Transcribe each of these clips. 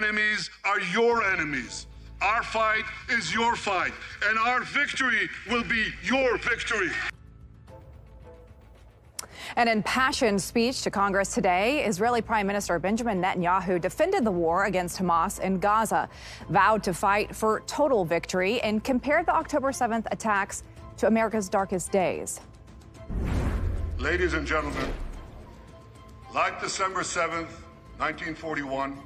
enemies are your enemies. Our fight is your fight, and our victory will be your victory. An impassioned speech to Congress today, Israeli Prime Minister Benjamin Netanyahu defended the war against Hamas in Gaza, vowed to fight for total victory, and compared the October 7th attacks to America's darkest days. Ladies and gentlemen, like December 7th, 1941,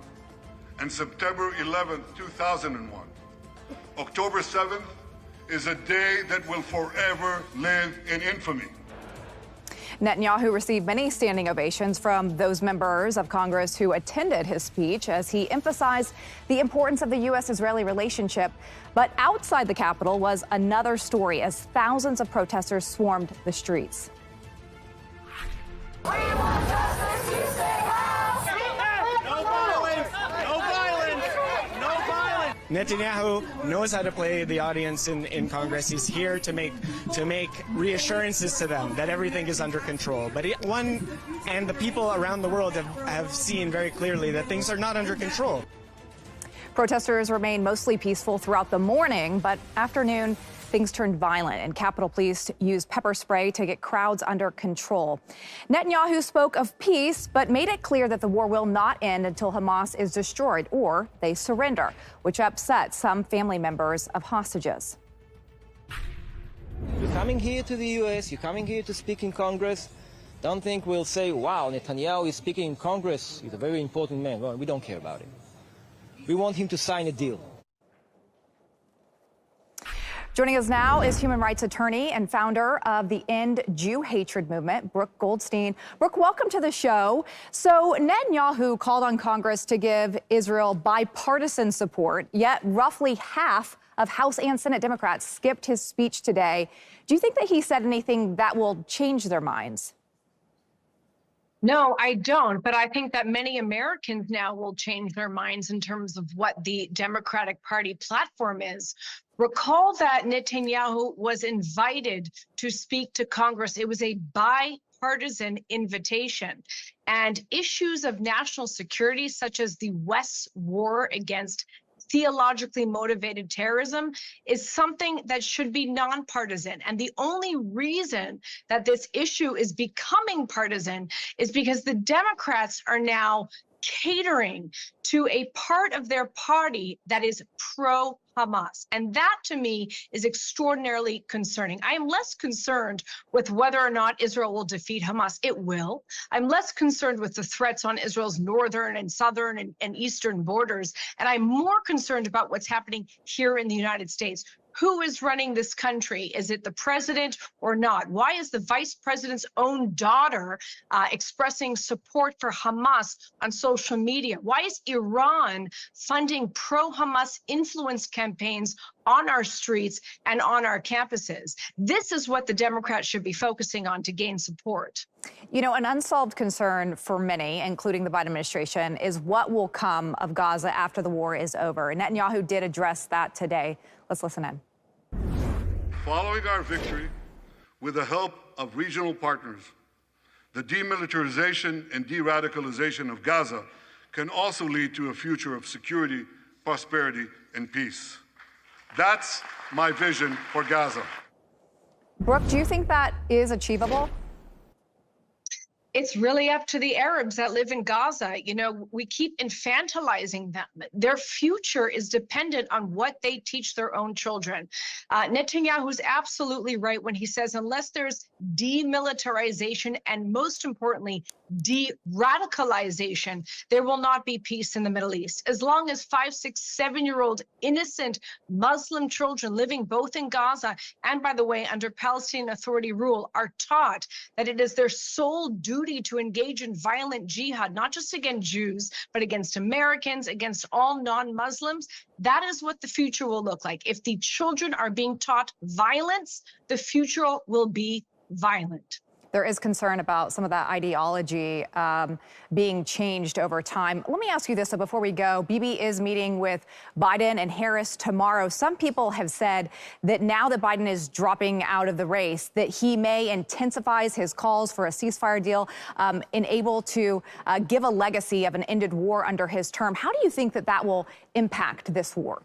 and September 11th, 2001, October 7th is a day that will forever live in infamy. Netanyahu received many standing ovations from those members of Congress who attended his speech as he emphasized the importance of the U.S.-Israeli relationship. But outside the Capitol was another story as thousands of protesters swarmed the streets. We want justice, you say how? No violence! No violence! No violence! Netanyahu knows how to play the audience in Congress. He's here to make reassurances to them that everything is under control. But and the people around the world have seen very clearly that things are not under control. Protesters remained mostly peaceful throughout the morning, but afternoon, things turned violent, and Capitol Police used pepper spray to get crowds under control. Netanyahu spoke of peace, but made it clear that the war will not end until Hamas is destroyed or they surrender, which upset some family members of hostages. You're coming here to the U.S., you're coming here to speak in Congress. Don't think we'll say, wow, Netanyahu is speaking in Congress. He's a very important man. Well, we don't care about it. We want him to sign a deal. Joining us now is human rights attorney and founder of the End Jew Hatred movement, Brooke Goldstein. Brooke, welcome to the show. So Netanyahu called on Congress to give Israel bipartisan support, yet roughly half of House and Senate Democrats skipped his speech today. Do you think that he said anything that will change their minds? No, I don't. But I think that many Americans now will change their minds in terms of what the Democratic Party platform is. Recall that Netanyahu was invited to speak to Congress. It was a bipartisan invitation. And issues of national security, such as the West's war against theologically motivated terrorism, is something that should be nonpartisan. And the only reason that this issue is becoming partisan is because the Democrats are now catering to a part of their party that is pro-Hamas. And that, to me, is extraordinarily concerning. I am less concerned with whether or not Israel will defeat Hamas. It will. I'm less concerned with the threats on Israel's northern and southern and eastern borders. And I'm more concerned about what's happening here in the United States. Who is running this country? Is it the president or not? Why is the vice president's own daughter expressing support for Hamas on social media? Why is Iran funding pro-Hamas influence campaigns on our streets and on our campuses? This is what the Democrats should be focusing on to gain support. You know, an unsolved concern for many, including the Biden administration, is what will come of Gaza after the war is over. Netanyahu did address that today. Let's listen in. Following our victory, with the help of regional partners, the demilitarization and de-radicalization of Gaza can also lead to a future of security, prosperity, and peace. That's my vision for Gaza. Brooke, do you think that is achievable? It's really up to the Arabs that live in Gaza. You know, we keep infantilizing them. Their future is dependent on what they teach their own children. Netanyahu's absolutely right when he says unless there's demilitarization and, most importantly, de-radicalization, there will not be peace in the Middle East. As long as 5, 6, 7-year-old innocent Muslim children living both in Gaza and, by the way, under Palestinian Authority rule are taught that it is their sole duty to engage in violent jihad, not just against Jews, but against Americans, against all non-Muslims, that is what the future will look like. If the children are being taught violence, the future will be violent. there is concern about some of that ideology being changed over time. Let me ask you this, though, before we go. Bibi is meeting with Biden and Harris tomorrow. Some people have said that now that Biden is dropping out of the race, that he may intensify his calls for a ceasefire deal, and able to give a legacy of an ended war under his term. How do you think that that will impact this war?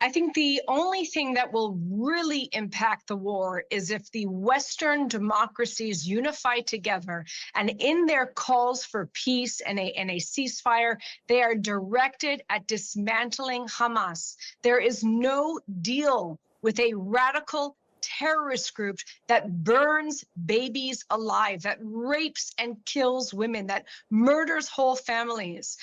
I think the only thing that will really impact the war is if the Western democracies unify together, and in their calls for peace and a ceasefire, they are directed at dismantling Hamas. There is no deal with a radical terrorist group that burns babies alive, that rapes and kills women, that murders whole families.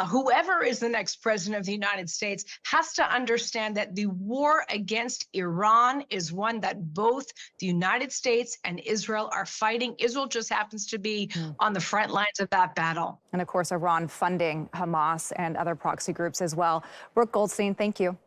Whoever is the next president of the United States has to understand that the war against Iran is one that both the United States and Israel are fighting. Israel just happens to be on the front lines of that battle. And of course, Iran funding Hamas and other proxy groups as well. Brooke Goldstein, thank you.